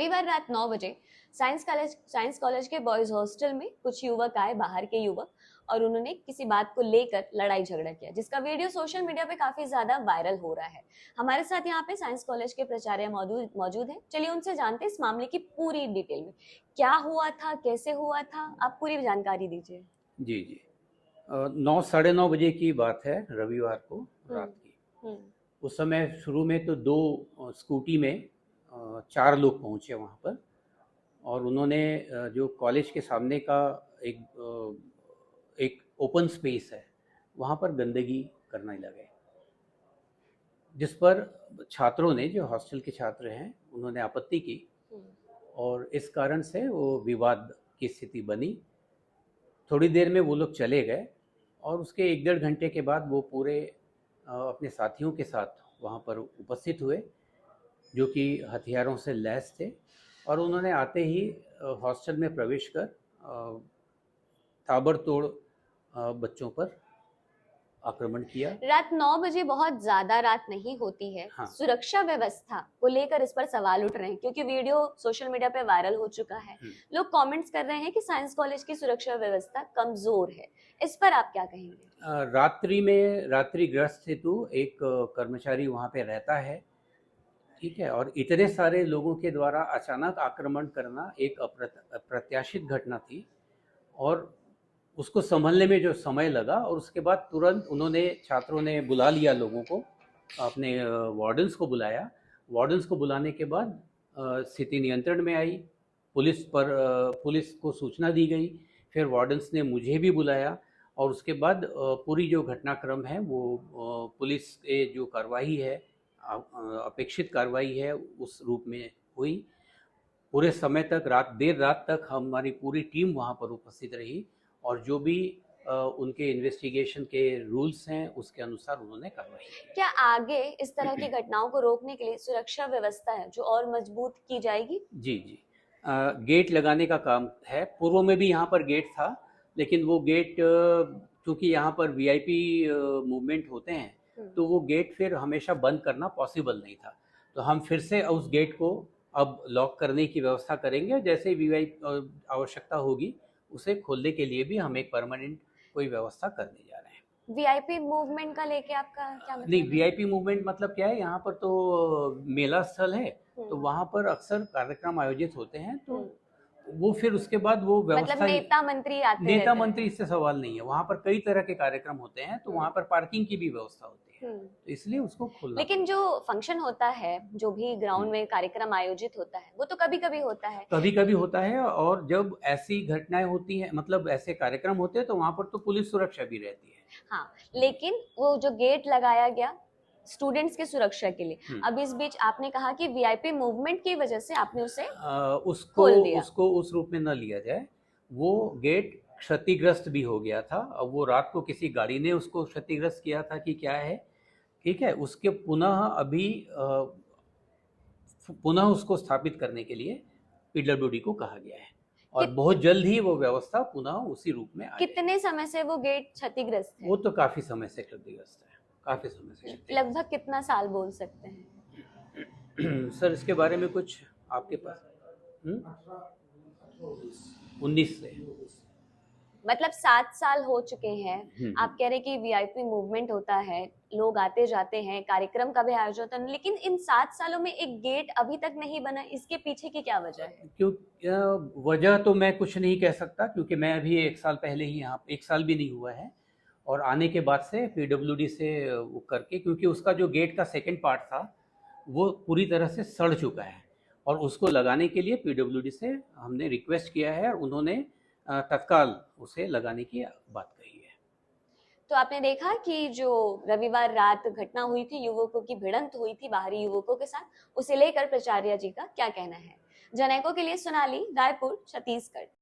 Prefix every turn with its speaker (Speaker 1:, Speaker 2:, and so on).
Speaker 1: रविवार रात 9 बजे साइंस कॉलेज के बॉयज हॉस्टल में कुछ युवक आए, बाहर के युवक, और उन्होंने किसी बात को लेकर लड़ाई झगड़ा किया, जिसका वीडियो सोशल मीडिया पे काफी ज्यादा वायरल हो रहा है। हमारे साथ यहाँ पे साइंस कॉलेज के प्राचार्य मौजूद हैं। चलिए उनसे जानते हैं इस मामले की पूरी डिटेल में, क्या हुआ था, कैसे हुआ था, आप पूरी जानकारी दीजिए।
Speaker 2: जी जी 9 साढ़े 9 बजे की बात है, रविवार को रात की। उस समय शुरू में तो दो स्कूटी में 4 लोग पहुंचे वहां पर, और उन्होंने जो कॉलेज के सामने का एक ओपन स्पेस है वहां पर गंदगी करने लगे, जिस पर छात्रों ने, जो हॉस्टल के छात्र हैं, उन्होंने आपत्ति की और इस कारण से वो विवाद की स्थिति बनी। थोड़ी देर में वो लोग चले गए और उसके 1-1.5 घंटे के बाद वो पूरे अपने साथियों के साथ वहाँ पर उपस्थित हुए, जो कि हथियारों से लैस थे, और उन्होंने आते ही हॉस्टल में प्रवेश कर ताबड़तोड़ बच्चों पर आक्रमण किया।
Speaker 1: रात 9 बजे बहुत ज्यादा रात नहीं होती है।
Speaker 2: हाँ।
Speaker 1: सुरक्षा व्यवस्था को लेकर इस पर सवाल उठ रहे हैं, क्योंकि वीडियो सोशल मीडिया पे वायरल हो चुका है। लोग कमेंट्स कर रहे हैं कि साइंस कॉलेज की सुरक्षा व्यवस्था कमजोर है। इस पर आप क्या कहेंगे?
Speaker 2: रात्रि ग्रस्त हेतु एक कर्मचारी वहाँ पे रहता है, ठीक है, और इतने सारे लोगों के द्वारा अचानक आक्रमण करना एक अप्रत्याशित घटना थी, और उसको संभलने में जो समय लगा, और उसके बाद तुरंत उन्होंने, छात्रों ने बुला लिया लोगों को, अपने वार्डन्स को बुलाया। वार्डन्स को बुलाने के बाद स्थिति नियंत्रण में आई। पुलिस को सूचना दी गई, फिर वार्डन्स ने मुझे भी बुलाया, और उसके बाद पूरी जो घटनाक्रम है वो पुलिस के जो कार्रवाई है, अपेक्षित कार्रवाई है, उस रूप में हुई। पूरे समय तक, देर रात तक हमारी पूरी टीम वहाँ पर उपस्थित रही, और जो भी उनके इन्वेस्टिगेशन के रूल्स हैं उसके अनुसार उन्होंने कार्रवाई की।
Speaker 1: क्या आगे इस तरह की घटनाओं को रोकने के लिए सुरक्षा व्यवस्था है जो और मजबूत की जाएगी?
Speaker 2: जी जी गेट लगाने का काम है। पूर्व में भी यहाँ पर गेट था, लेकिन वो गेट, क्योंकि यहाँ पर वीआईपी मूवमेंट होते हैं, तो वो गेट फिर हमेशा बंद करना पॉसिबल नहीं था। तो हम फिर से उस गेट को अब लॉक करने की व्यवस्था करेंगे। जैसे वीआईपी आवश्यकता होगी, उसे खोलने के लिए भी हम एक परमानेंट कोई व्यवस्था करने जा रहे हैं।
Speaker 1: वीआईपी मूवमेंट का लेके आपका क्या मतलब?
Speaker 2: नहीं, वीआईपी मूवमेंट मतलब क्या है, यहाँ पर तो मेला स्थल है, तो वहाँ पर अक्सर कार्यक्रम आयोजित होते हैं, तो वो फिर उसके बाद वो व्यवस्था,
Speaker 1: मतलब नेता मंत्री आते
Speaker 2: नेता मंत्री इससे सवाल नहीं है। वहाँ पर कई तरह के कार्यक्रम होते हैं, तो वहाँ पर पार्किंग की भी व्यवस्था होती है, तो इसलिए उसको खोलना।
Speaker 1: लेकिन जो फंक्शन होता है, जो भी ग्राउंड में कार्यक्रम आयोजित होता है, वो तो कभी कभी होता है।
Speaker 2: कभी कभी होता है, और जब ऐसी घटनाएं होती हैं, मतलब ऐसे कार्यक्रम होते हैं, तो वहाँ पर तो पुलिस सुरक्षा भी रहती है।
Speaker 1: हाँ, लेकिन वो जो गेट लगाया गया स्टूडेंट्स की सुरक्षा के लिए, अब इस बीच आपने कहा कि वीआईपी मूवमेंट की वजह से आपने उसे खोल दिया।
Speaker 2: उसको उस रूप में न लिया जाए। वो गेट क्षतिग्रस्त भी हो गया था। अब वो रात को किसी गाड़ी ने उसको क्षतिग्रस्त किया था कि क्या है, ठीक है, उसके पुनः उसको स्थापित करने के लिए पीडब्ल्यूडी को कहा गया है, और बहुत जल्द ही वो व्यवस्था पुनः उसी रूप में आ जाएगी।
Speaker 1: कितने समय से वो गेट क्षतिग्रस्त है?
Speaker 2: वो तो काफी समय से क्षतिग्रस्त है, काफी समय से।
Speaker 1: लगभग कितना साल बोल सकते हैं?
Speaker 2: सर, इसके बारे में कुछ आपके पास? 19 से,
Speaker 1: मतलब 7 साल हो चुके हैं। आप कह रहे कि वीआईपी मूवमेंट होता है, लोग आते जाते हैं, कार्यक्रम का भी आयोजन होता है, लेकिन इन 7 सालों में एक गेट अभी तक नहीं बना, इसके पीछे की क्या वजह है?
Speaker 2: क्यों? वजह तो मैं कुछ नहीं कह सकता, क्योंकि मैं अभी 1 साल पहले ही यहाँ, 1 साल भी नहीं हुआ है, और आने के बाद से पीडब्ल्यूडी से वो करके, क्योंकि उसका जो गेट का सेकंड पार्ट था वो पूरी तरह से सड़ चुका है, और उसको लगाने के लिए पीडब्ल्यूडी से हमने रिक्वेस्ट किया है, और उन्होंने तत्काल उसे लगाने की बात कही है।
Speaker 1: तो आपने देखा कि जो रविवार रात घटना हुई थी, युवकों की भिड़ंत हुई थी बाहरी युवकों के साथ, उसे लेकर प्राचार्य जी का क्या कहना है? जनैको के लिए सोनाली, रायपुर, छत्तीसगढ़।